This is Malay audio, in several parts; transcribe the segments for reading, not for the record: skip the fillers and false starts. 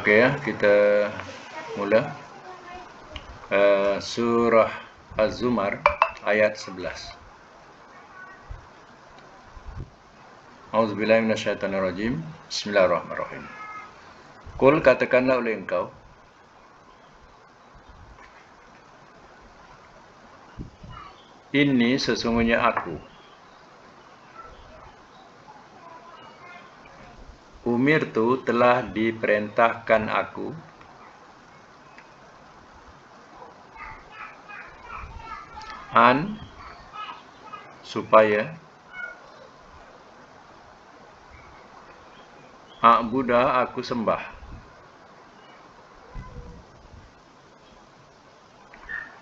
Okey ya, kita mula. Surah Az-Zumar ayat 11. A'udzubillahi minasyaitonirrajim. Bismillahirrahmanirrahim. Qul, katakanlah oleh engkau, ini sesungguhnya aku, umirtu telah diperintahkan aku, supaya a'budah aku sembah,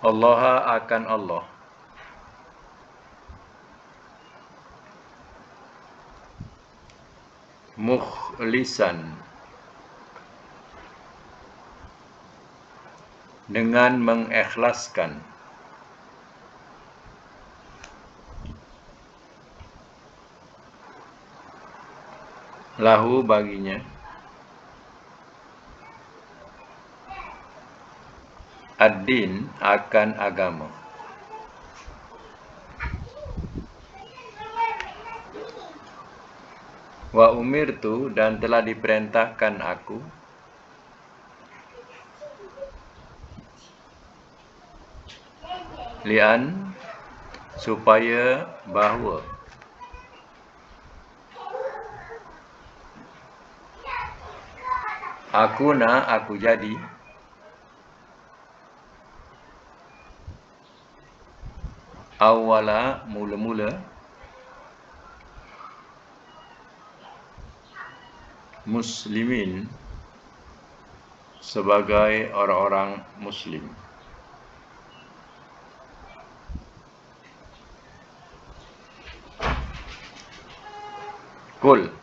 Allah akan Allah, mukhlisan dengan mengikhlaskan, lahu baginya, ad-din akan agama. Wa umirtu dan telah diperintahkan aku, lian supaya bahawa aku jadi awala mula-mula muslimin sebagai orang-orang muslim. Qul,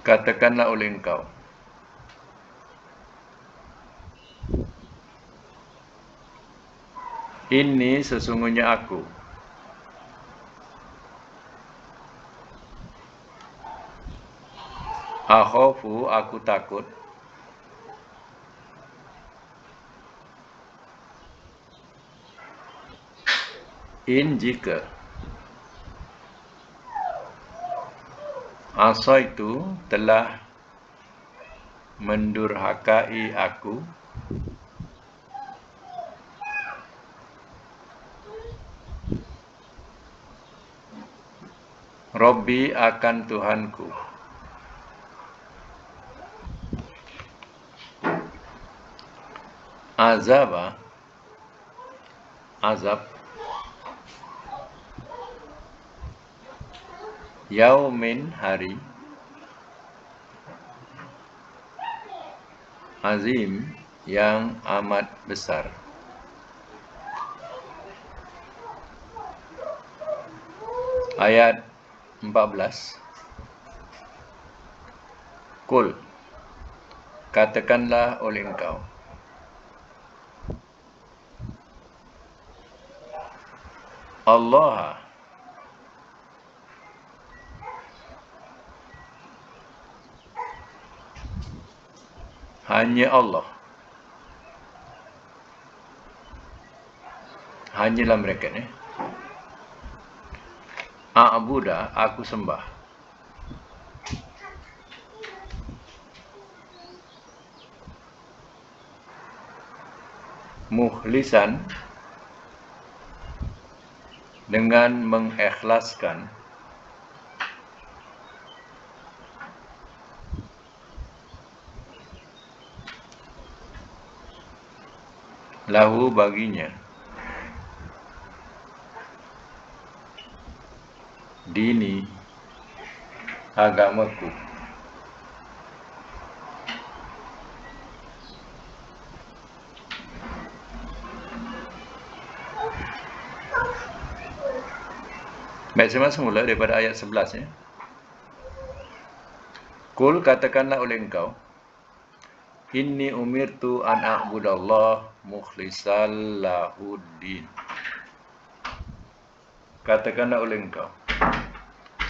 katakanlah oleh engkau, ini sesungguhnya aku, akhafu aku takut, jika asaitu telah mendurhakai aku, Rabbi akan Tuhanku, azab, yaumin hari, azim yang amat besar. Ayat 14. Qul, katakanlah oleh engkau, Allah hanya Allah, hanyalah mereka ni, a'budah aku sembah, mukhlisan dengan mengikhlaskan, lahu baginya, dini agamaku. Baik, semula daripada ayat 11 ya. Qul, katakanlah oleh engkau, inni umirtu an a'budallah mukhlisal lahuddin. Katakanlah oleh engkau,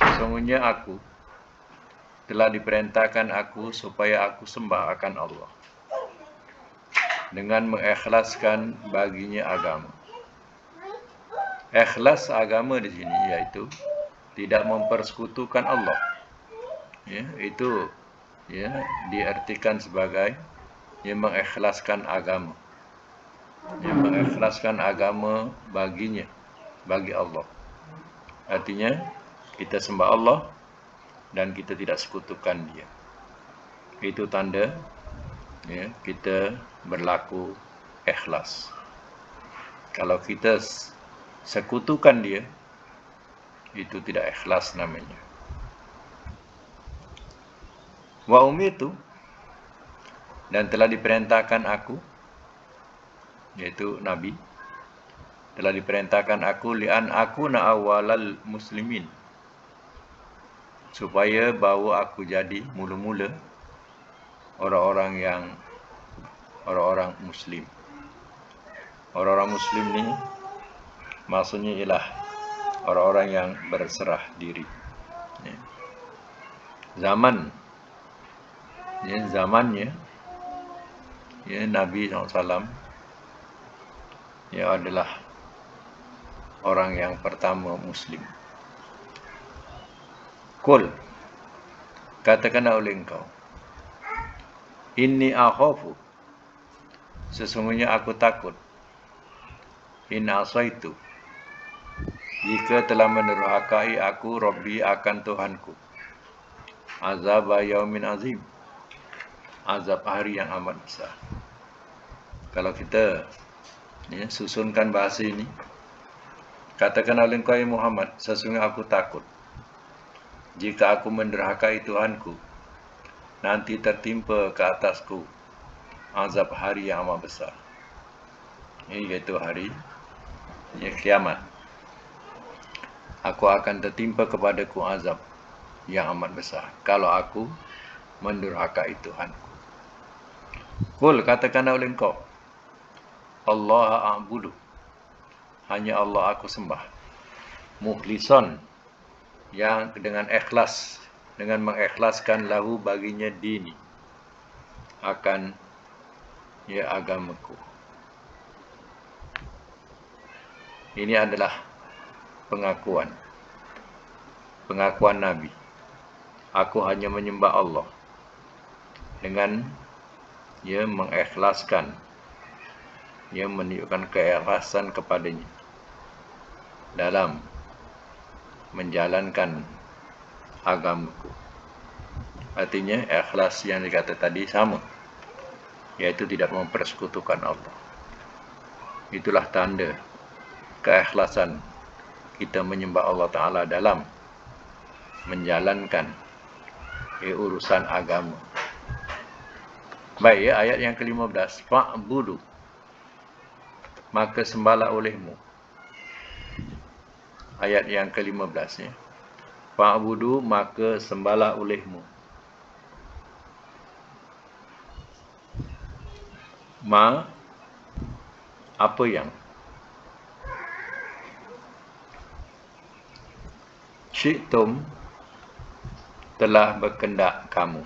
sesungguhnya aku telah diperintahkan aku supaya aku sembah akan Allah dengan mengikhlaskan baginya agama. Ikhlas agama di sini iaitu tidak mempersekutukan Allah. Ya, itu diartikan sebagai mengikhlaskan agama. Mengikhlaskan agama baginya, bagi Allah. Artinya kita sembah Allah dan kita tidak sekutukan Dia. Itu tanda kita berlaku ikhlas. Kalau kita sekutukan Dia, itu tidak ikhlas namanya. Wa umirtu, dan telah diperintahkan aku, yaitu Nabi, telah diperintahkan aku li'an aku awalal muslimin, supaya bawa aku jadi mula-mula orang-orang muslim. Orang-orang muslim ni maksudnya ialah orang-orang yang berserah diri. Zamannya Nabi SAW adalah orang yang pertama muslim. Qul, katakanlah oleh engkau, inni akhafu, sesungguhnya aku takut, in asaitu, jika telah menurhakai aku Rabbi akan Tuhanku, azab yaumin azim, azab hari yang amat besar. Kalau kita susunkan bahasa ini, katakan oleh engkau Muhammad, sesungguhnya aku takut jika aku menderhakai Tuhanku, nanti tertimpa ke atasku azab hari yang amat besar. Iaitu hari kiamat. Aku akan tertimpa kepadaku azab yang amat besar kalau aku mendurhakai Tuhanku. Qul, katakanlah oleh engkau, Allah a'budu, hanya Allah aku sembah, mukhlison, yang dengan ikhlas, dengan mengikhlaskan lahu baginya dini, akan agamaku. Ini adalah pengakuan Nabi. Aku hanya menyembah Allah dengan mengikhlaskan, menunjukkan keikhlasan kepadanya dalam menjalankan agamaku. Artinya ikhlas yang dikata tadi sama, yaitu tidak mempersekutukan Allah. Itulah tanda keikhlasan kita menyembah Allah Ta'ala dalam menjalankan urusan agama. Baik, ayat yang ke-15, fa'budu, maka sembahlah olehmu. Ayat yang ke-15 fa'budu, maka sembahlah olehmu. Apa yang syi'tum, telah berkendak kamu.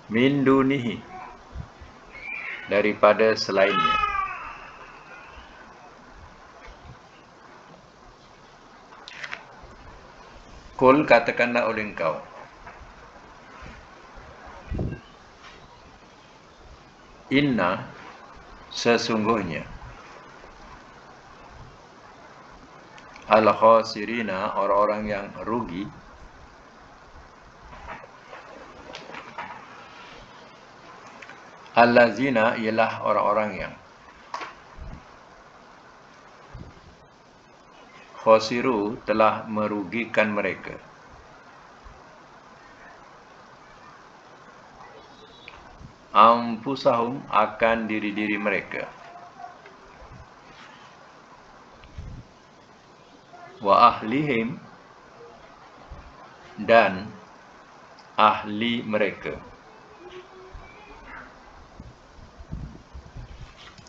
Min dunihi, daripada selainnya. Qul, katakanlah oleh engkau, inna, sesungguhnya, al-khasirina, orang-orang yang rugi, allazina, ialah orang-orang yang khasiru, telah merugikan mereka, anfusahum, akan diri-diri mereka, wa ahlihim, dan ahli mereka.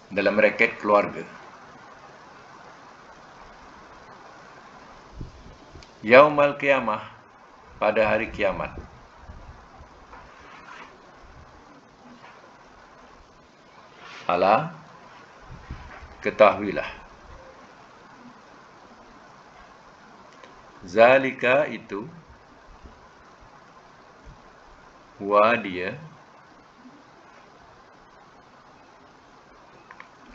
Dalam bracket keluarga. Yaumal qiyamah, pada hari kiamat. Ala, ketahuilah. Zalika, itu, wa, dia,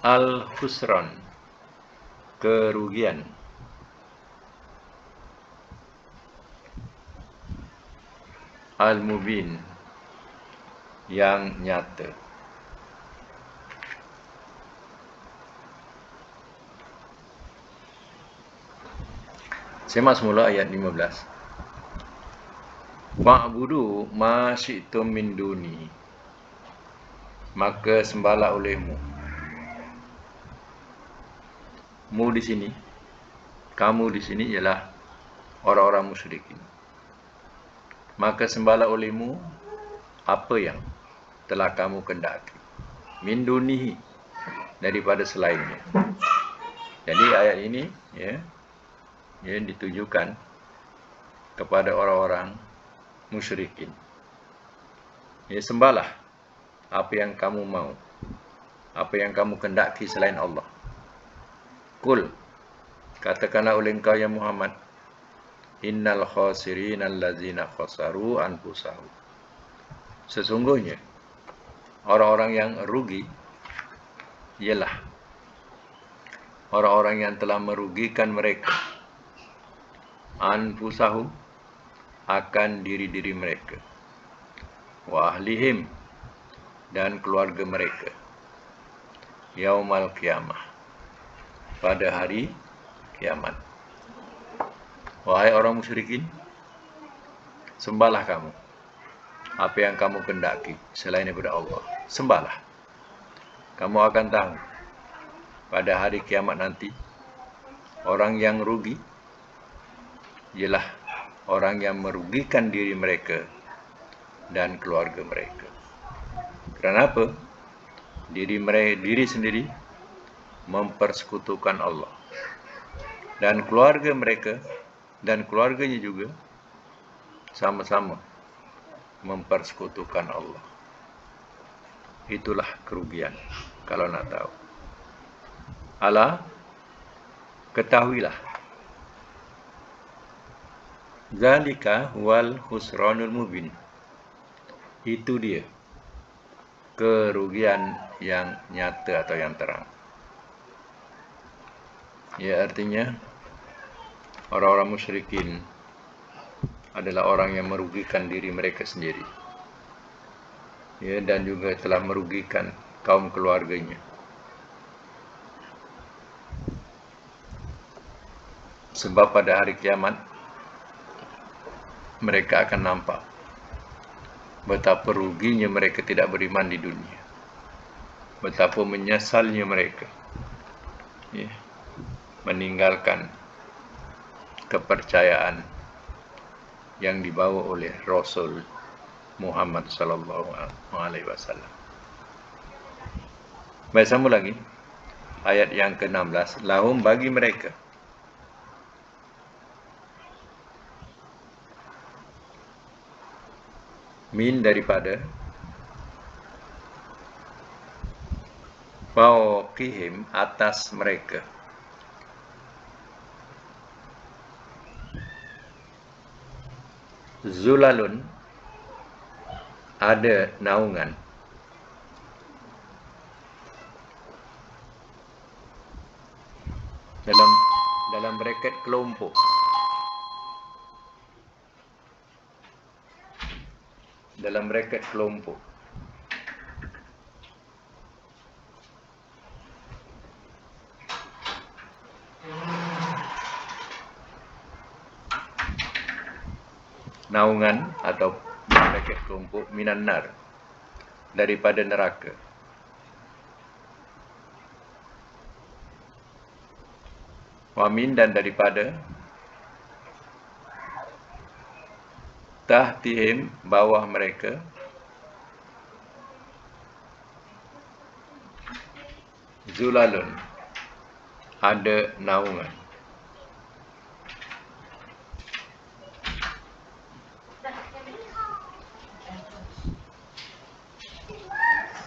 al-khusran, kerugian, al-mubin, yang nyata. Semak semula ayat 15. Wa'budu ma syi'tum min duni, maka sembahlah olehmu. Mu di sini, kamu di sini ialah orang-orang musyrikin. Maka sembahlah olehmu apa yang telah kamu kendaki. Min dunihi, daripada selainnya. Jadi ayat ini ditujukan kepada orang-orang musyrikin. Sembahlah apa yang kamu mau, apa yang kamu kendaki selain Allah. Kul, katakanlah oleh engkau ya Muhammad, innal khasirin allazina khasaru anfusahum. Sesungguhnya orang-orang yang rugi ialah orang-orang yang telah merugikan mereka, anfusahum, akan diri-diri mereka, wa ahlihim, dan keluarga mereka, yaumal qiyamah, pada hari kiamat. Wahai orang musyrikin, sembahlah kamu apa yang kamu kendaki selain daripada Allah. Sembahlah. Kamu akan tahu pada hari kiamat nanti, orang yang rugi ialah orang yang merugikan diri mereka dan keluarga mereka. Kerana apa? Diri sendiri mempersekutukan Allah, dan keluarga mereka dan keluarganya juga sama-sama mempersekutukan Allah. Itulah kerugian, kalau nak tahu. Ala, ketahuilah. Zalika wal khusranul mubin. Itu dia kerugian yang nyata atau yang terang. Ya, artinya orang-orang musyrikin adalah orang yang merugikan diri mereka sendiri. Ya, dan juga telah merugikan kaum keluarganya. Sebab pada hari kiamat mereka akan nampak betapa ruginya mereka tidak beriman di dunia, betapa menyesalnya mereka meninggalkan kepercayaan yang dibawa oleh Rasul Muhammad sallallahu alaihi wasallam. Baik, sambung lagi ayat yang ke-16. Lahum, bagi mereka, min, daripada, fawqihim, atas mereka, zulalun, ada naungan, dalam braket kelompok, dalam braket kelompok. Naungan atau braket kelompok, minan nar, daripada neraka. Wamin, dan daripada, tahtihim, bawah mereka, zulalun, ada naungan.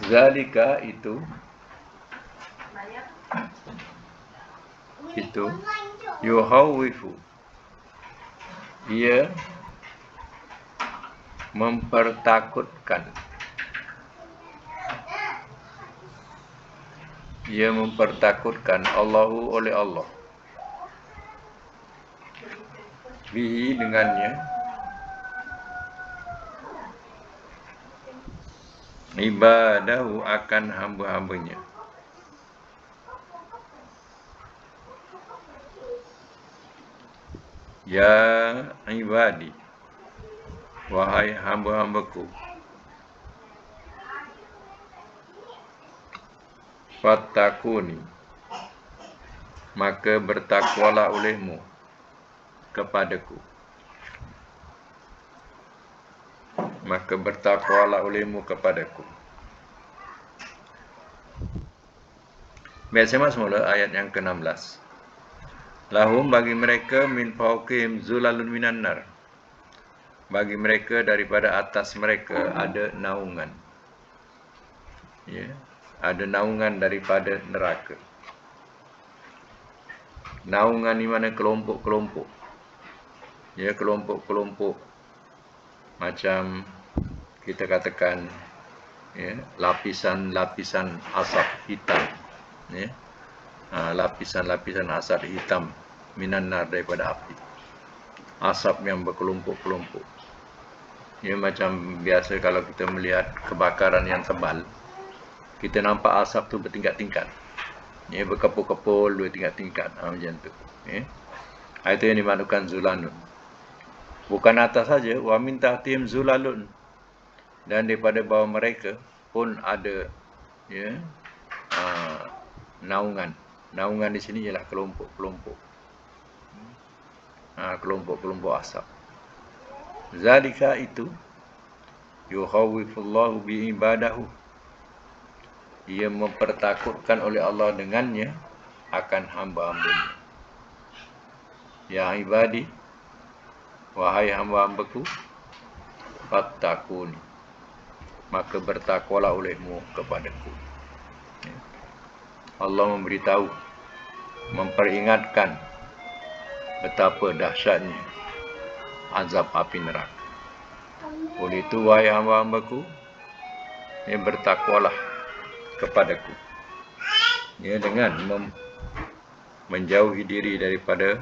Zalika itu yuhawwifu, ia mempertakutkan, Allahu oleh Allah, bihi dengannya, ibadahu akan hamba-hambanya. Ya ibadi, wahai hamba-hambaku, fattakuni, maka bertakwalah olehmu kepadaku. Baik, saya semula ayat yang ke-16. Lahum, bagi mereka, min fawqihim zulalun minan nar, bagi mereka daripada atas mereka ada naungan. Ya, ada naungan daripada neraka. Naungan di mana kelompok-kelompok. Ya, kelompok-kelompok macam kita katakan, ya, lapisan-lapisan asap hitam. Ya. Lapisan-lapisan asap hitam minan nar, daripada api. Asap yang berkelompok-kelompok. Ya, macam biasa kalau kita melihat kebakaran yang tebal, kita nampak asap tu bertingkat-tingkat. Ya, berkepul-kepul, bertingkat-tingkat. Macam tu. Ya. Itu yang dimaksudkan zulanun. Bukan atas saja, wa min tahtihim zulalun, dan daripada bawah mereka pun ada, ya, naungan. Naungan di sini ialah kelompok-kelompok. Kelompok-kelompok asap. Zalika itu yukhawwifullahu bi ibadahu, ia mempertakutkan oleh Allah dengannya akan hamba-hambanya. Ya ibadi, wahai hamba-hambaku, fattakuni, maka bertakwalah olehmu kepadaku. Allah memberitahu, memperingatkan betapa dahsyatnya azab api neraka. Oleh itu, wahai hamba-hambaku, ya, bertakwalah kepadaku, ya, dengan menjauhi diri daripada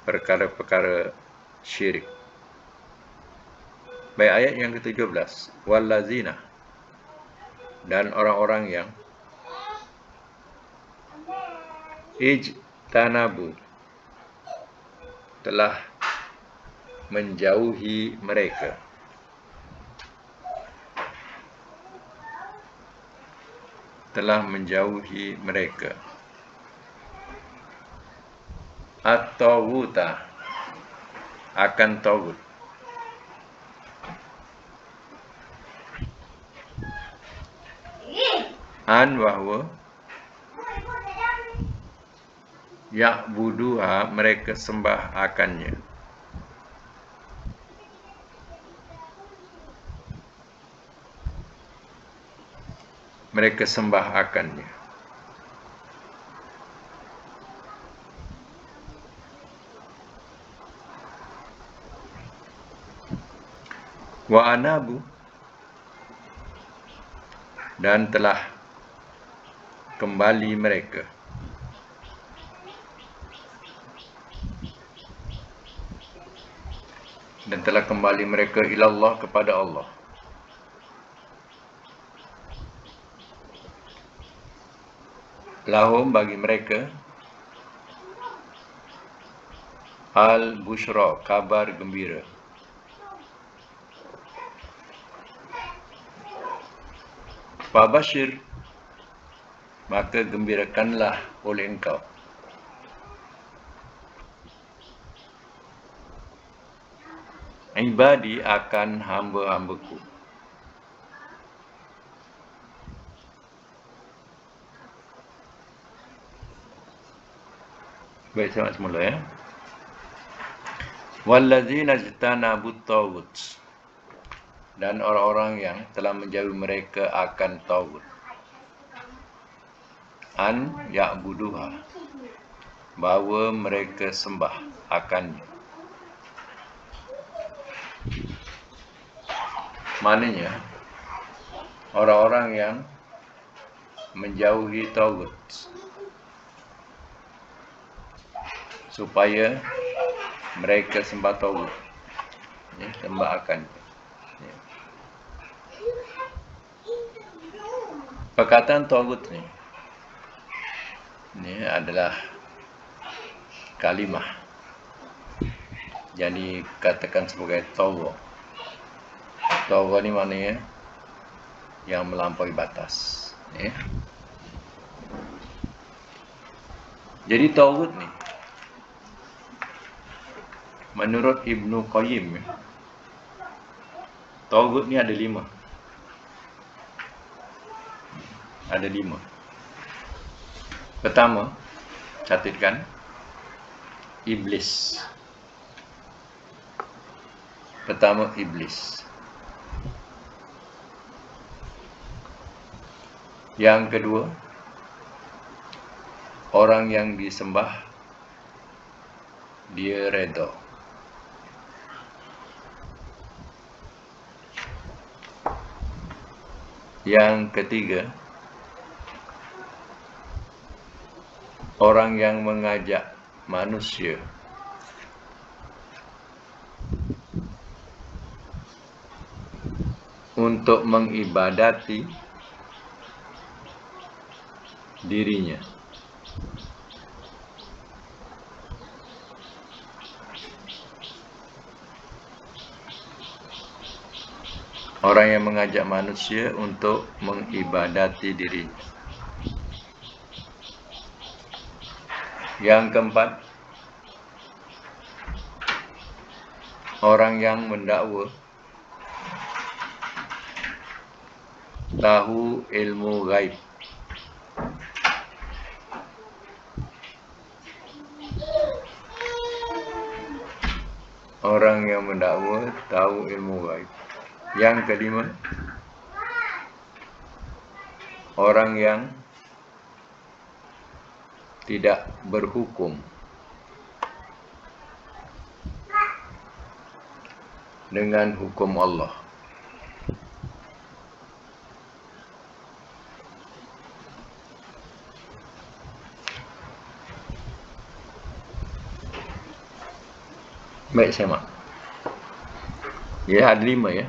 perkara-perkara syirik. Baik, ayat yang ke-17. Wallazina, dan orang-orang yang ijtanabu, telah menjauhi mereka, at-tawuta, akan tawud. An wahwa ya'buduha, mereka sembah akannya. Wa anabu, dan telah kembali mereka, ilallah, kepada Allah. Lahum, bagi mereka, al-bushra, kabar gembira. Fabashir, maka gembirakanlah oleh engkau. Ibadi, akan hamba-hambaku. Baik, saya semula, ya. Wallazina ijtanabut taghut, dan orang-orang yang telah menjauhi mereka akan tagut, an ya'buduha, bahawa mereka sembah akannya. Maknanya orang-orang yang menjauhi tagut supaya mereka sembah tagut, sembah akannya. Perkataan tagut ni adalah kalimah yang dikatakan sebagai tawwa. Tawwa ni maknanya yang melampaui batas. Jadi tagut ni menurut Ibnu Qayyim, tagut ni ada 5. Ada 5. Pertama, catatkan iblis. Pertama, iblis. Yang kedua, orang yang disembah dia redha. Yang ketiga, orang yang mengajak manusia untuk mengibadati dirinya. Orang yang mengajak manusia untuk mengibadati dirinya. Yang keempat, orang yang mendakwa tahu ilmu gaib. Orang yang mendakwa tahu ilmu gaib. Yang kelima, orang yang tidak berhukum dengan hukum Allah. Baik, saya mak. Ya, ada 5 ya.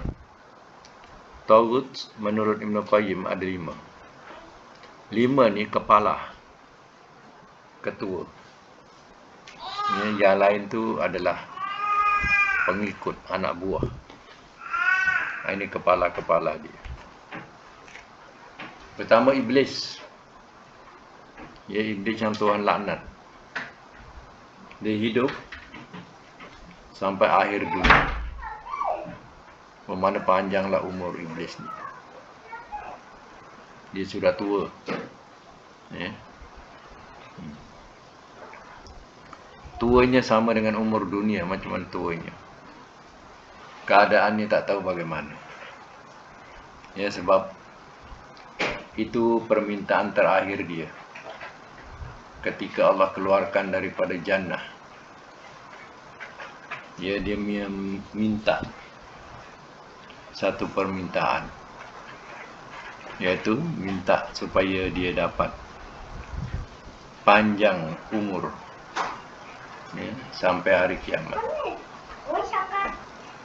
Tagut menurut Ibnu Qayyim ada 5. 5 ni kepala, ketua. Yang lain tu adalah pengikut, anak buah. Ini kepala-kepala dia. Pertama, iblis. Ya, iblis yang Tuhan laknat. Dia hidup sampai akhir dunia. Bermakna panjanglah umur iblis ni. Dia sudah tua. Tuanya sama dengan umur dunia, macam mana tuanya. Keadaannya tak tahu bagaimana. Ya, sebab itu permintaan terakhir dia. Ketika Allah keluarkan daripada jannah, dia minta satu permintaan, yaitu minta supaya dia dapat panjang umur sampai hari kiamat.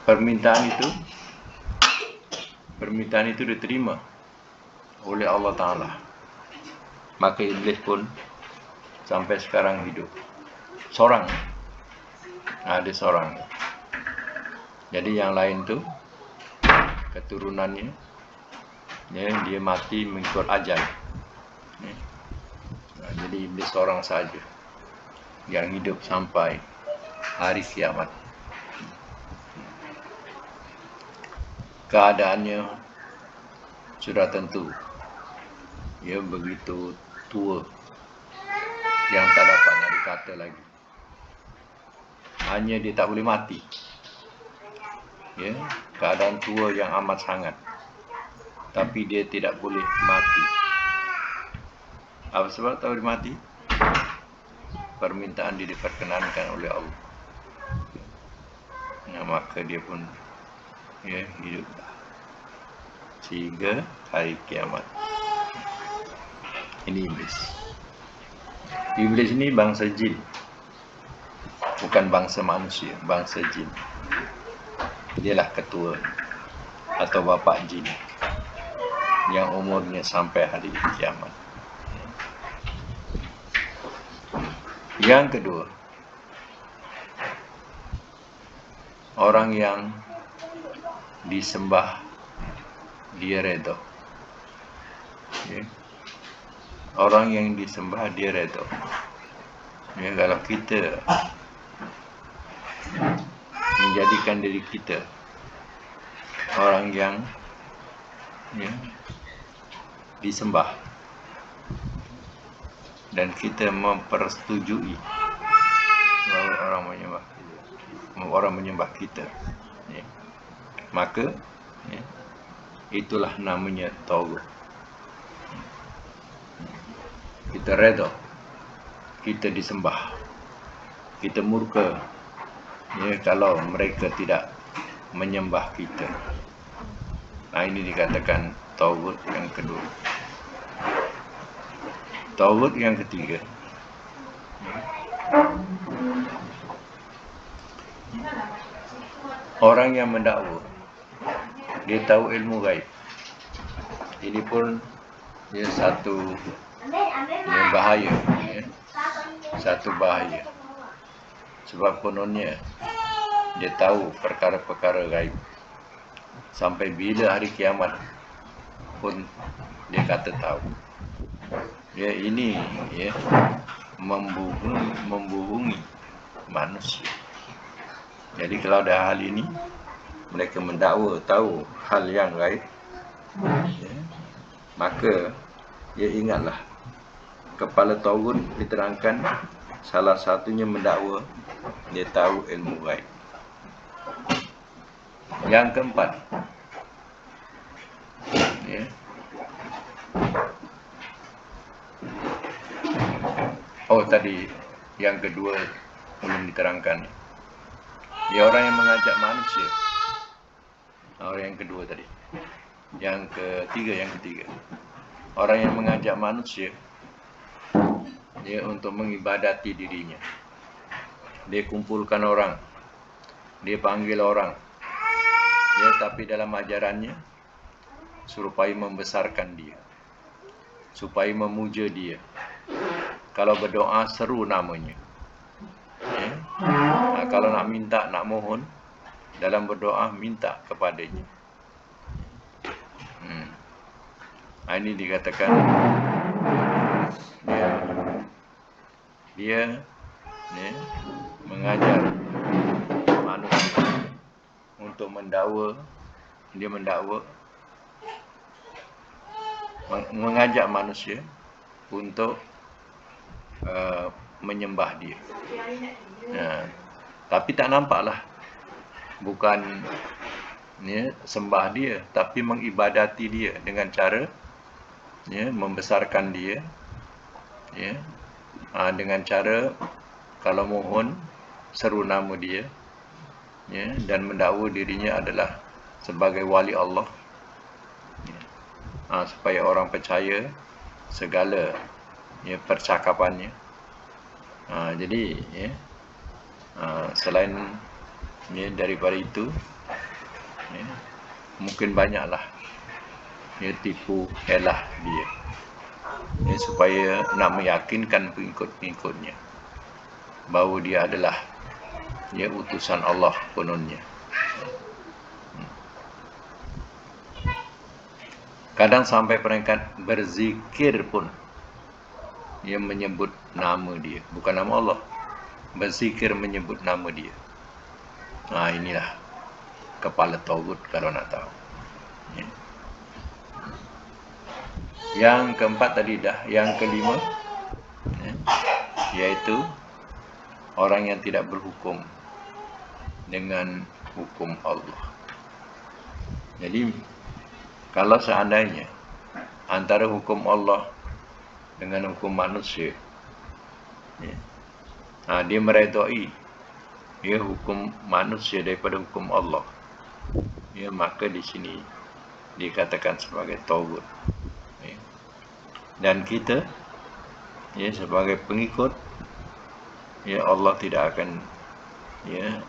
Permintaan itu diterima oleh Allah Ta'ala. Maka iblis pun sampai sekarang hidup seorang. Ada seorang. Jadi yang lain tu keturunannya, dia mati mengikut ajal. Jadi iblis seorang saja yang hidup sampai hari kiamat. Keadaannya sudah tentu, dia begitu tua yang tak dapat nak dikata lagi. Hanya dia tak boleh mati. ya, keadaan tua yang amat sangat, tapi dia tidak boleh mati. Apa sebab tak boleh mati? Permintaan dia diperkenankan oleh Allah. Nah, maka dia pun ya hidup sehingga hari kiamat. Ini iblis. Iblis ini bangsa jin, bukan bangsa manusia, bangsa jin. Dialah ketua atau bapa jin yang umurnya sampai hari kiamat. Yang kedua, orang yang disembah dia redha. Ya. Orang yang disembah dia redha. Ya, kalau kita menjadikan diri kita orang yang ya, disembah dan kita mempersetujui bahawa orang menyembah kita, ya, maka ya, itulah namanya tauhid. Kita redha, kita disembah, kita murka ya, kalau mereka tidak menyembah kita. Nah, ini dikatakan tauhid yang kedua. Tauhid yang ketiga, orang yang mendakwa dia tahu ilmu gaib. Ini pun ya, satu ya, bahaya ya. Satu bahaya. Sebab kononnya dia tahu perkara-perkara gaib. Sampai bila hari kiamat pun dia kata tahu. Ya, ini ya membohongi manusia. Jadi kalau ada hal ini, mereka mendakwa tahu hal yang gaib, ya, maka ya ingatlah kepala tauhid diterangkan salah satunya mendakwa dia tahu ilmu gaib. Yang keempat, ya, oh tadi yang kedua belum diterangkan. Ya, orang yang mengajak manusia. Orang yang kedua tadi. Yang ketiga. Orang yang mengajak manusia dia untuk mengibadati dirinya. Dia kumpulkan orang. Dia panggil orang. Ya, tapi dalam ajarannya supaya membesarkan dia. Supaya memuja dia. Kalau berdoa seru namanya. Ya. Nah, kalau nak minta, nak mohon dalam berdoa minta kepadanya. Nah, ini dikatakan dia ya, mengajar manusia untuk mendakwa. Dia mengajak manusia untuk menyembah dia. Ya, tapi tak nampaklah, bukan ya, sembah dia, tapi mengibadati dia dengan cara ya, membesarkan dia, ya, dengan cara kalau mohon seru nama dia, ya, dan mendakwa dirinya adalah sebagai wali Allah, ya, supaya orang percaya segala ya, percakapannya. Jadi ya, selain ya, daripada itu ya, mungkin banyaklah ya, tipu helah dia ya, supaya nak meyakinkan pengikut-pengikutnya bahawa dia adalah ya, utusan Allah kononnya. Kadang sampai peringkat berzikir pun dia menyebut nama dia, bukan nama Allah. Berzikir menyebut nama dia. Inilah kepala tauhid kalau nak tahu. Ya. Yang keempat tadi dah. Yang kelima, ya, yaitu orang yang tidak berhukum dengan hukum Allah. Jadi kalau seandainya antara hukum Allah dengan hukum manusia, ya, dia meredai ya hukum manusia daripada hukum Allah, ya, maka di sini dikatakan sebagai tauhid. Ya. Dan kita, ya, sebagai pengikut, ya, Allah tidak akan, ya,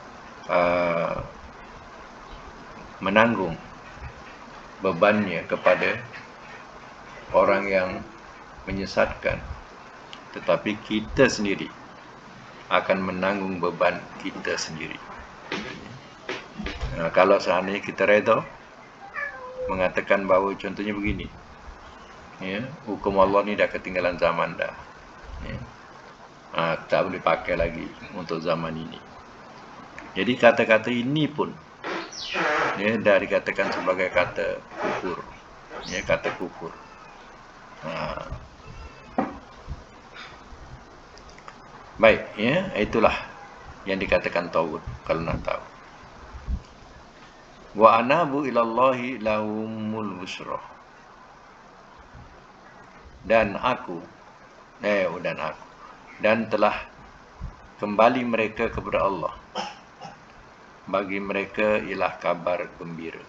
menanggung bebannya kepada orang yang menyesatkan, tetapi kita sendiri akan menanggung beban kita sendiri. Nah, kalau seandainya kita reda mengatakan bahawa contohnya begini, ya, hukum Allah ni dah ketinggalan zaman dah, ya, tak boleh pakai lagi untuk zaman ini. Jadi kata-kata ini pun, ya, dah dikatakan sebagai kata kufur, ya, kata kufur. Baik, ya, itulah yang dikatakan tauhid kalau nak tahu. Wa anabu ilallahi lahumul busra. Dan telah kembali mereka kepada Allah. Bagi mereka ialah kabar gembira.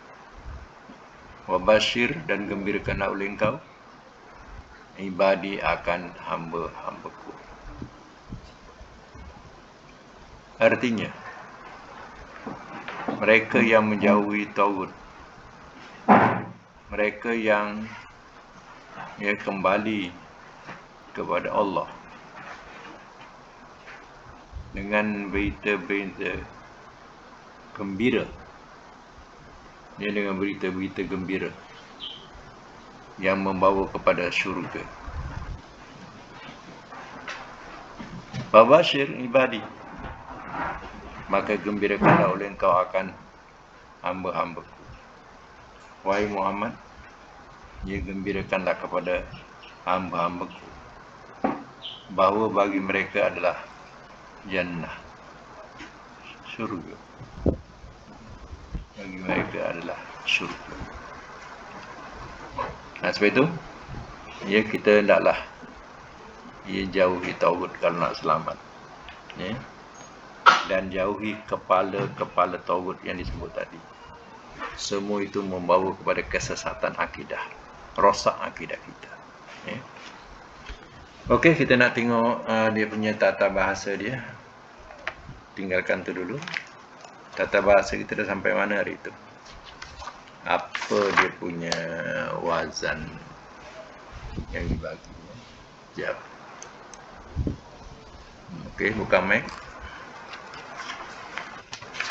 Wa basyir, dan gembirakanlah oleh engkau ibadi akan hamba-hambaku. Artinya, mereka yang menjauhi tauhid, mereka yang, ya, kembali kepada Allah dengan berita-berita gembira, ya, dengan berita-berita gembira yang membawa kepada syurga. Babashir ibadi, maka gembirakanlah oleh engkau akan hamba-hambaku. Wahai Muhammad, ya, gembirakanlah kepada hamba-hambaku bahawa bagi mereka adalah jannah, syurga. Bagi mereka adalah syurga. Nah, sebab itu, ya, kita hendaklah, ya, jauhi tauhid kalau nak selamat, ya, dan jauhi kepala-kepala tauhid yang disebut tadi. Semua itu membawa kepada kesesatan akidah, rosak akidah kita, ya. Okey, kita nak tengok dia punya tata bahasa dia. Tinggalkan tu dulu. Tata bahasa kita dah sampai mana hari itu? Apa dia punya wazan yang dibagi? Sekejap. Okey, buka mic.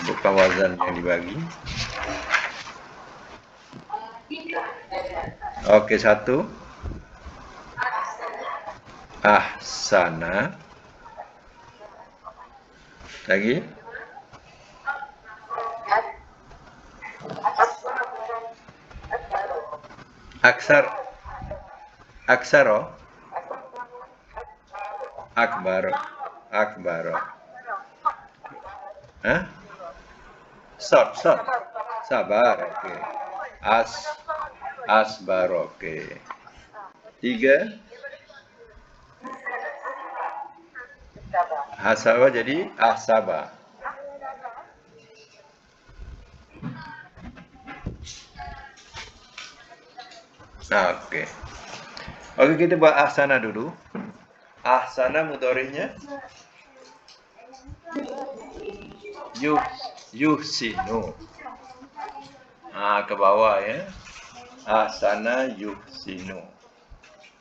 Bukan wazan yang dibagi. Okey, satu. Ahsana. Lagi? Aksaro. Akbaro. Hah? Stop. Sabar. Okey. Asbar. Okey. 3. Hasaba jadi ahsaba. Okey. Okey, kita buat ahsana dulu. Ahsana mudhari'nya yuhsinu. Ke bawah, ya. Ahsana yuhsinu.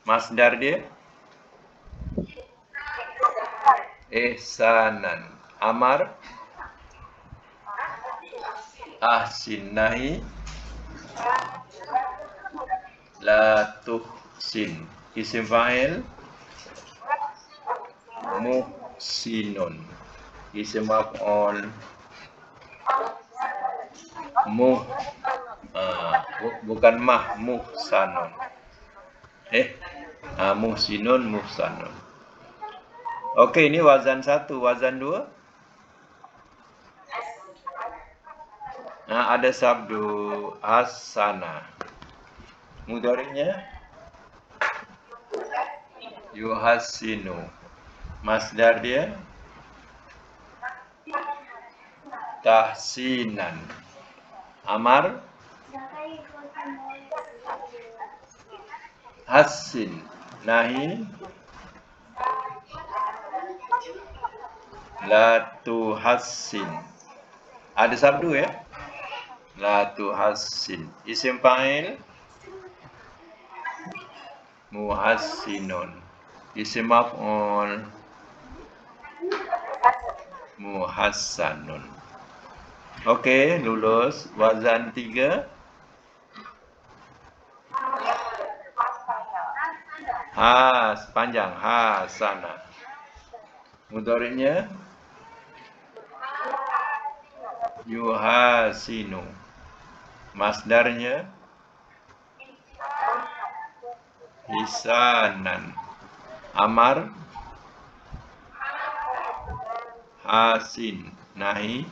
Masdar dia ihsanan. Amar ahsinahi la tuhsin. Isim fa'il muhsinun. Isim maf'ul bukan muhsanun. Muhsinun, muhsanun. Okey, ini wazan 1. Wazan 2. Ada sabdu hasana. Mudhari'nya yuhassinu. Masdar dia tahsinan. Amar hassin. Nahi la tuhassin. Ada sabdu ya? La tuhassin. Isim fa'il muhassinun. Isim maf'ul muhassanun. Okey, lulus. Wazan 3. Panjang. Hasana. Mudhari'nya yuhasinu. Masdarnya hisanan. Amar hasin. Nahi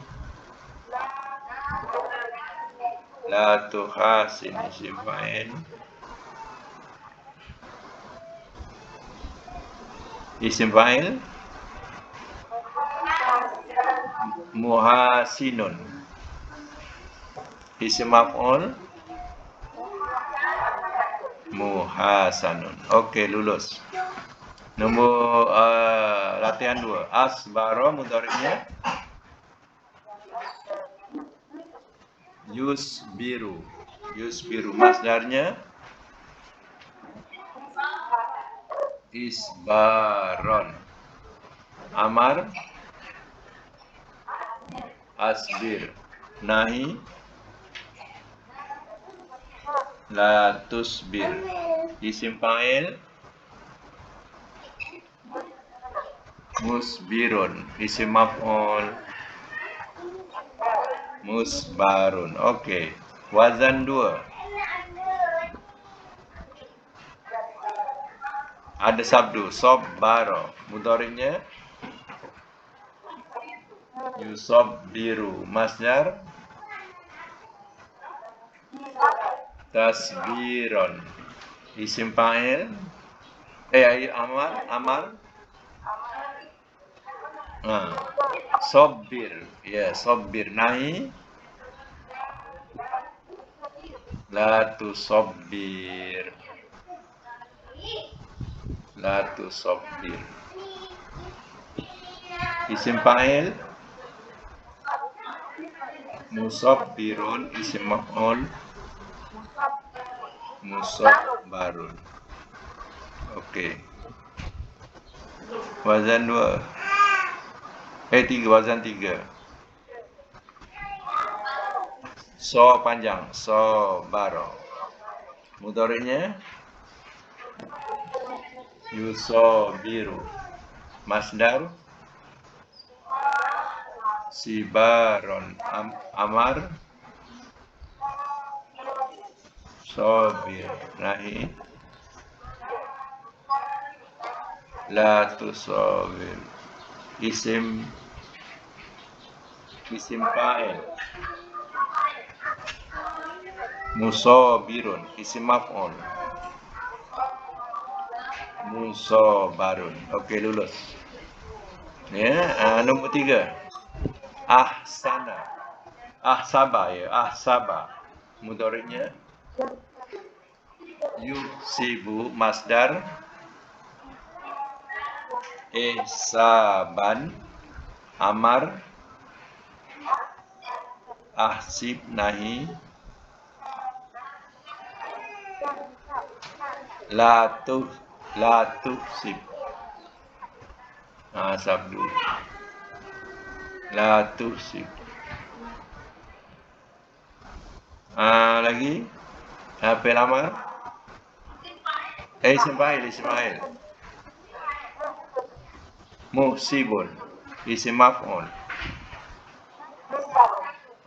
la tuhasin. Isim fa'il muhasinun. Isim maf'ul muhasanun. Okey, lulus. Nombor latihan 2. Asbara mudhari'nya yusbiru. Masdarnya isbaron. Amar asbir. Nahi la tusbir. Isim fa'il musbirun. Isim maf'ul musbarun. Okey. Wazan 2. Ada sabdu sabbara. Mudhari'nya yusabbiru. Masdar tasbiron. Isim fa'il amar sabbir. Ya, sabbir. Nahi la tusabbir. Isim fa'il musabbirun. Isim maf'ul musabbarun. Okey. Wazan 2. 3. Wazan 3. So panjang. Sabara. Mudhari'nya yusabiru. Masdar sibaron. Amar sabir. Nahi la tusabir. Isim fa'il musabirun. Isim maf'ul musabarun. Okey, lulus. Ya, nombor 3. Ahsana. Ahsaba. Mudhari'nya yusibu. Masdar ihsaban. Amar ahsib. Nahi la tuhsib. Sabdu la tuhsib. Lagi fi'il amar isim fa'il muhsibun. Isim maf'ul.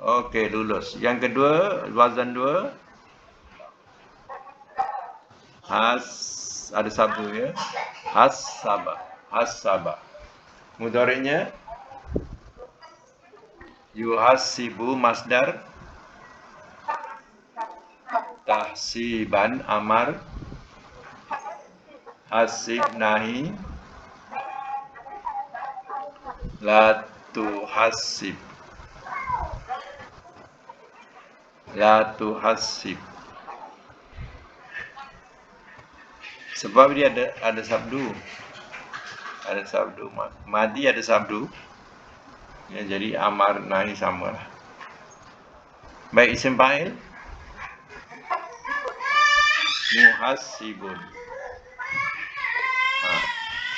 Okey, lulus. Yang kedua, wazan 2. Ada sabdu ya. Hasaba. Mudhari'nya yuhasibu. Masdar tahsiban amar, hasib nahi, la tuhasib, la tuhasib. Sebab dia ada sabdu. Ada sabdu. Madi ada sabdu. Ya, jadi amar nahi samalah. Baik, isim fa'il muhasibun.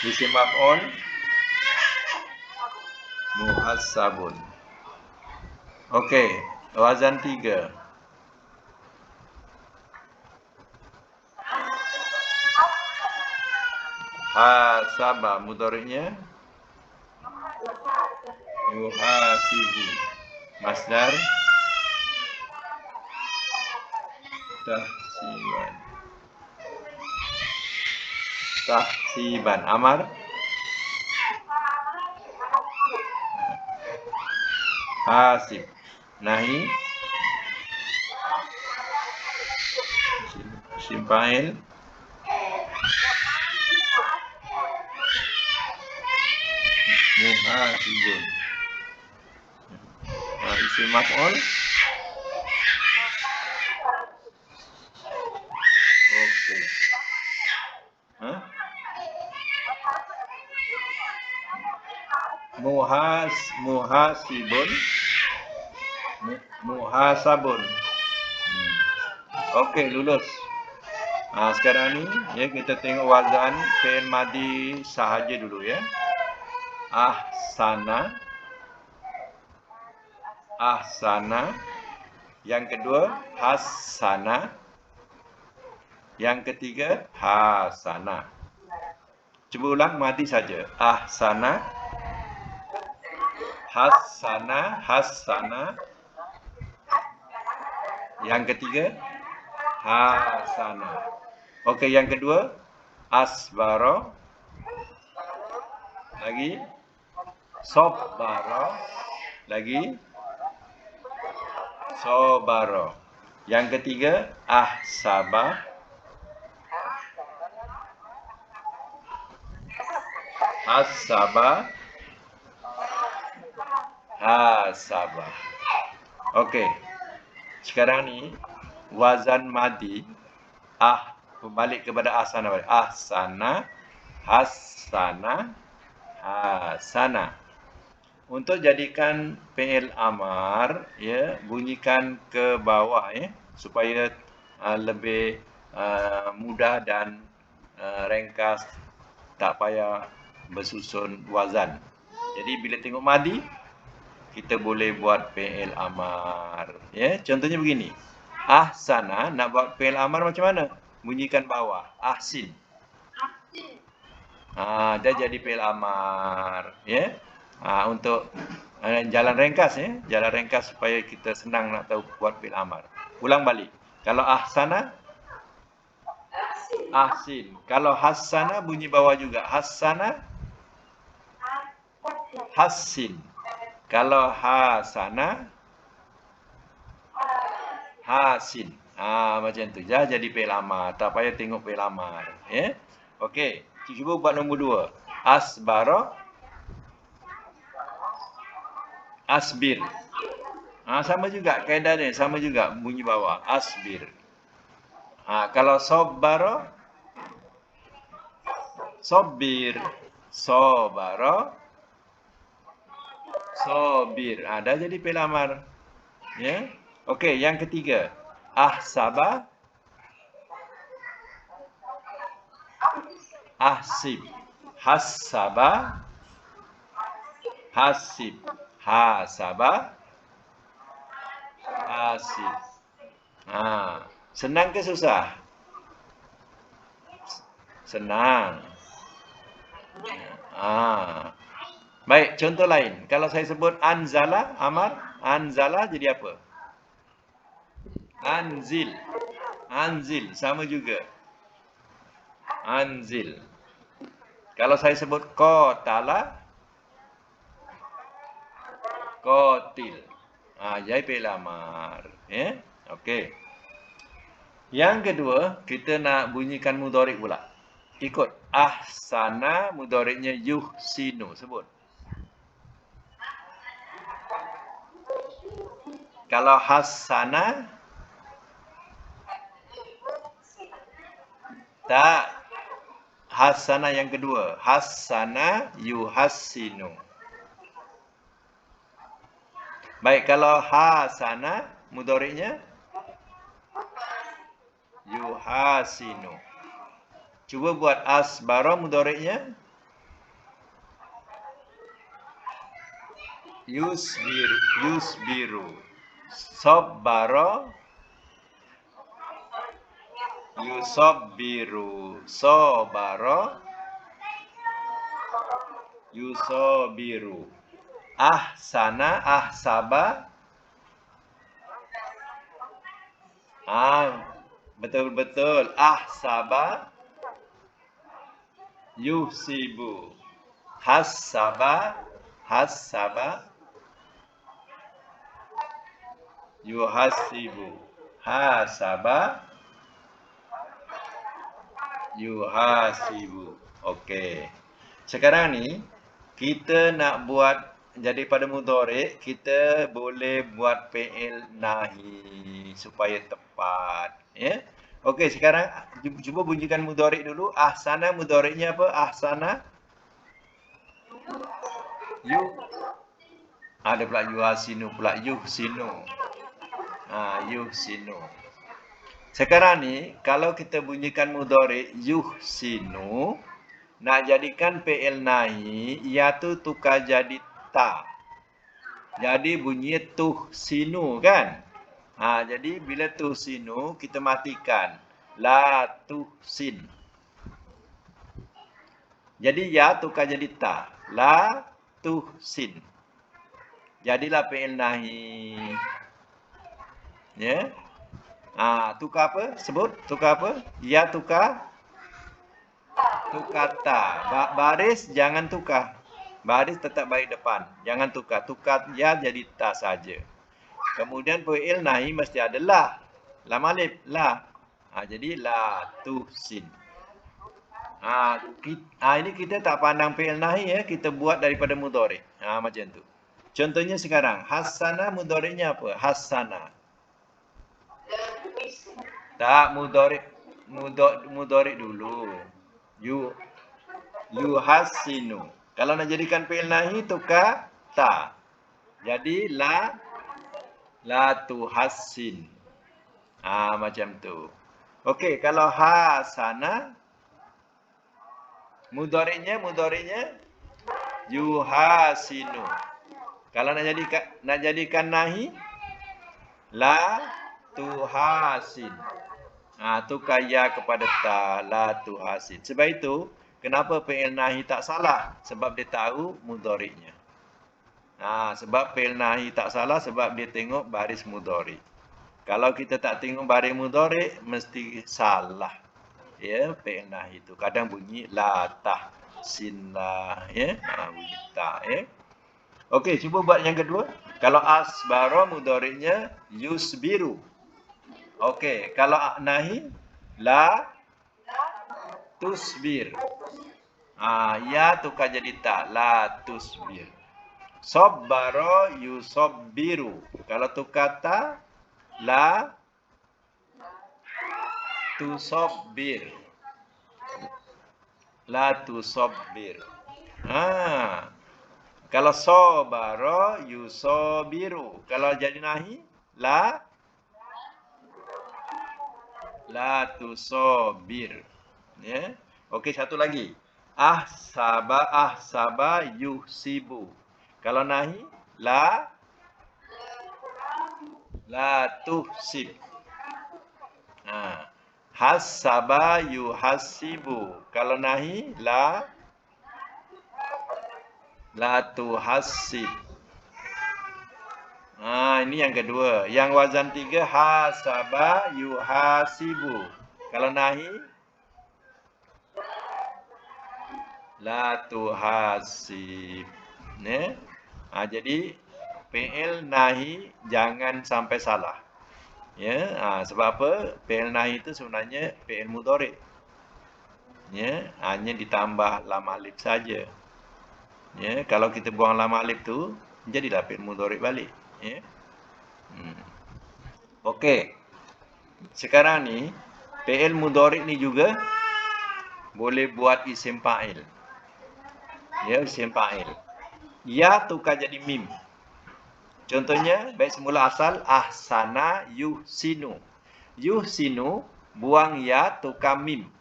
Isim maf'ul muhasabun. Okey, wazan 3. Hasaba mudhari'nya yuhasibu. Masdar tahsiban. Tahsiban. Amar hasib. Nahi isim fa'il muhasibun. Isim maf'ul okey. Muhasibun muhasabun. Okey, lulus. Sekarang ni ya kita tengok wazan fi'il madi sahaja dulu ya. Ahsana, ahsana. Yang kedua hasana. Yang ketiga hasana. Cuba ulang madi saja. Ahsana, hasana, hasana. Yang ketiga hasana. Okey, yang kedua asbara. Lagi sabbara. Lagi sabara. Yang ketiga ahsaba. Hasaba. Hasaba. Okey. Sekarang ni wazan madi balik kepada ahsana balik. Ahsana, hasana, hasana. Untuk jadikan fi'il amar ya, bunyikan ke bawah ya supaya lebih mudah dan ringkas, tak payah bersusun wazan. Jadi bila tengok madi kita boleh buat fi'il amar ya. Contohnya begini. Ahsana, nak buat fi'il amar macam mana? Bunyikan bawah. Ahsin. Dia jadi fi'il amar ya. Untuk jalan ringkas ya. Jalan ringkas supaya kita senang nak tahu buat fi'il amar. Ulang balik. Kalau ahsana ahsin. Kalau hasana bunyi bawah juga. Hasana hassin. Kalau hasana hasin. Macam tu. Jadi fi'il amar. Tak payah tengok fi'il amar. Ya. Okey. Cuba buat nombor 2. Asbara. Asbir. Sama juga. Kaedah ni. Sama juga. Bunyi bawah. Asbir. Kalau sabbara. Sabbir. Sabara. Sabir. Dah jadi fi'il amar. Ya. Okey, yang ketiga. Ahsaba. Ahsib. Hassaba. Hasib. Hasaba. Hasib. Senang ke susah? Senang. Baik, contoh lain. Kalau saya sebut anzala, amar, anzala jadi apa? Anzil. Anzil, sama juga. Anzil. Kalau saya sebut qatala, qatil. Jadi fi'il amar. Ya? Okey. Yang kedua, kita nak bunyikan mudhari' pula. Ikut ahsana, mudhari'nya yuhsinu. Sebut. Kalau hasana, tak. Hasana yang kedua. Hasana yuhassinu. Baik, kalau hasana, mudhari'nya yuhasinu. Cuba buat asbara, mudhari'nya yusbiru. Sabbara yusabbiru. Sabara yusabiru. Ahsana, ahsaba. Betul-betul. Ahsaba yuhsibu. Hassaba yuhasibu. Hasaba yuhasibu. Okey. Sekarang ni kita nak buat jadi pada mudhari', kita boleh buat fi'il nahi supaya tepat, ya. Okey, sekarang cuba bunyikan mudhari' dulu. Ahsana, mudhari'nya apa? Ahsana ada pula yuhasinu pula, yuhsinu. Yuhsinu. Sekarang ni kalau kita bunyikan mudhari' yuhsinu, nak jadikan fi'il nahi, ia tu tukar jadi ta. Jadi bunyi tuhsinu kan? Jadi bila tuhsinu kita matikan la tuhsin. Jadi ya tukar jadi ta. La tuhsin. Jadilah fi'il nahi. Ya. Tukar apa? Sebut. Tukar apa? Ya tukar ta. Baris jangan tukar. Baris tetap baik depan. Jangan tukar. Tukar ya jadi ta saja. Kemudian fi'il nahi mesti ada la. Lam alif. La. Jadi la tuhsin. Ini kita tak pandang fi'il nahi ya. Kita buat daripada mudhari'. Macam tu. Contohnya sekarang. Hasana, mudhari'nya apa? Hasana. Tak, mudhari' dulu. Yuhassinu. Kalau nak jadikan fi'il nahi, tukar ta. Jadi la tuhassin. Macam tu. Okey, kalau hasana, mudhari'nya yuhasinu. Kalau nak jadikan nahi, la tuhassin. Tukar ya kepada ta, la tuhassin. Sebab itu, kenapa fi'il nahi tak salah? Sebab dia tahu mudhari'nya. Sebab fi'il nahi tak salah sebab dia tengok baris mudhari'. Kalau kita tak tengok baris mudhari', mesti salah. Ya, fi'il nahi itu. Kadang bunyi la tahsin la, ya. Bunyi ta, ya. Okey, cuba buat yang kedua. Kalau asbara, mudhari'nya yusbiru. Okey, kalau nahi la tusbir. Ya tukar jadi ta, la tusbir. Sabbara yusabbiru. Kalau tukar ta, la tusabbir. La tusabbir. Kalau sabara yusabiru. Kalau jadi nahi, la tusabir. Ya. Okey, satu lagi. Ahsaba yuhsibu. Kalau nahi, la tuhsib. Hasaba yuhasibu. Kalau nahi, la tuhassib. Ini yang kedua. Yang wazan 3, hasaba yuhasibu. Kalau nahi, la tuhasib. Jadi fi'il nahi jangan sampai salah. Ya, sebab apa? Fi'il nahi itu sebenarnya fi'il mudhari'. Ya, hanya ditambah lam alif saja. Ya, kalau kita buang lam alif tu, jadilah fi'il mudhari' balik. Ya. Okey. Sekarang ni fi'il mudhari' ni juga boleh buat isim fa'il. Ya, isim fa'il. Ya tukar jadi mim. Contohnya, baik semula asal ahsana yuhsinu. Yuhsinu buang ya tukar mim.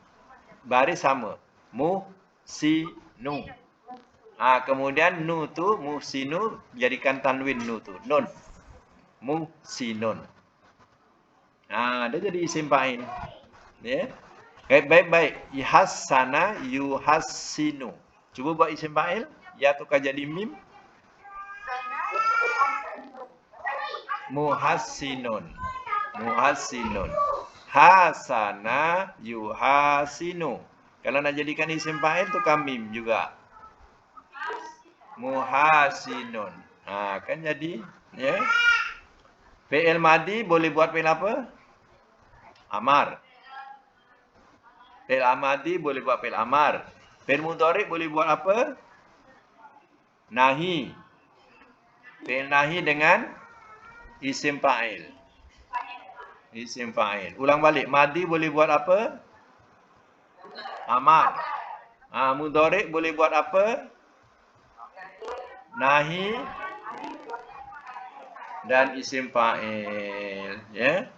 Baris sama. Muhsinu. Kemudian nu tu muhsinu jadikan tanwin nu tu. Nun. Muhsinun. Dia jadi isim fa'il. Ya. Baik. Hassana yuhassinu. Cuba buat isim fa'il. Ya tukar jadi mim. Muhassinun. Hasana yuhasinu. Kalau nak jadikan isim fa'il tukar mim juga. Muhasinun. Kan jadi, ya. Fi'il madi boleh buat fi'il apa? Amar. Fi'il amadi boleh buat fi'il amar. Fi'il mudhari' boleh buat apa? Nahi. Fi'il nahi dengan isim fa'il. Isim fa'il. Ulang balik. Madi boleh buat apa? Amar. Mudhari' boleh buat apa? Nahi dan isim fa'il. Ya.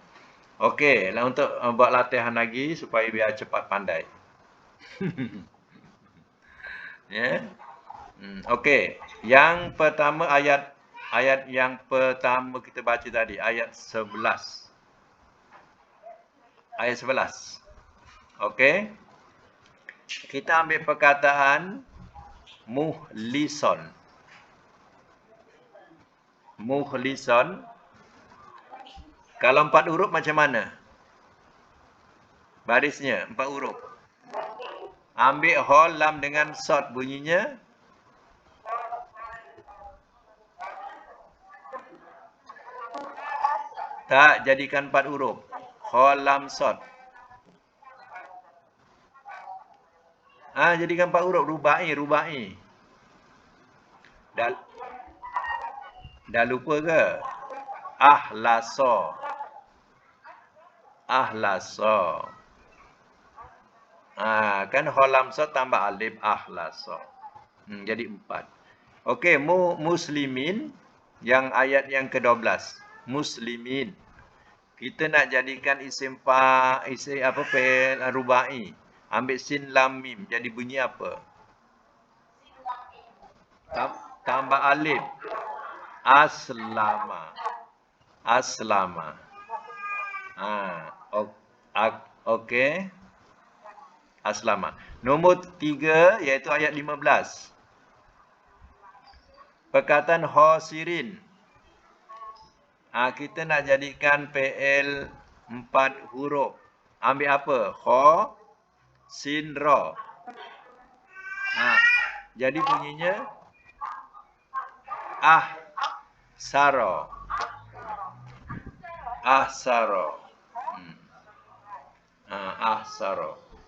Okey, lah untuk buat latihan lagi supaya biar cepat pandai. Ya. Okey, yang pertama ayat yang pertama kita baca tadi, ayat 11. Ayat 11. Okey. Kita ambil perkataan muhlison. Muhlison. Kalau 4 huruf macam mana? Barisnya 4 huruf. Ambil ha lam dengan sod bunyinya. Tak, jadikan 4 huruf. Ha lam sod. Jadikan 4 huruf. Rubai. Dah lupa ke? Ahlaso. Kan ha lam sod tambah alif ahlaso. Jadi 4. Okey, muslimin yang ayat yang ke-12. Muslimin. Kita nak jadikan isim fi'il rubai. Ambil sin lam mim. Jadi bunyi apa? Tambah alif. Aslama. Okey. Aslama. Nombor 3 iaitu ayat 15. Perkataan khasirin. Kita nak jadikan fi'il 4 huruf. Ambil apa? Kha, sin, ra. Jadi bunyinya ahsara. Ahsara.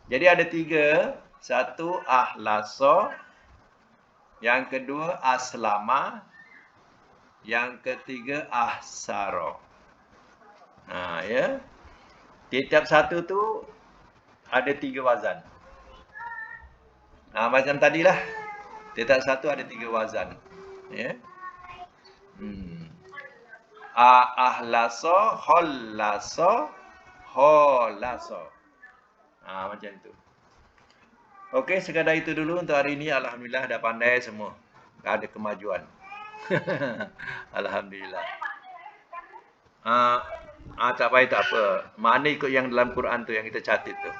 Jadi ada 3. 1 ahlasa. Yang kedua aslama. Yang ketiga ahsara. Ya. Tiap satu tu ada 3 wazan. Macam tadilah. Tiap satu ada 3 wazan. Ya. Ahlasa, khallasa, khalasa. Macam tu. Okey, sekadar itu dulu untuk hari ini. Alhamdulillah dah pandai semua. Ada kemajuan. Alhamdulillah. Tak payah, tak apa. Mana ikut yang dalam Quran tu yang kita catat tu.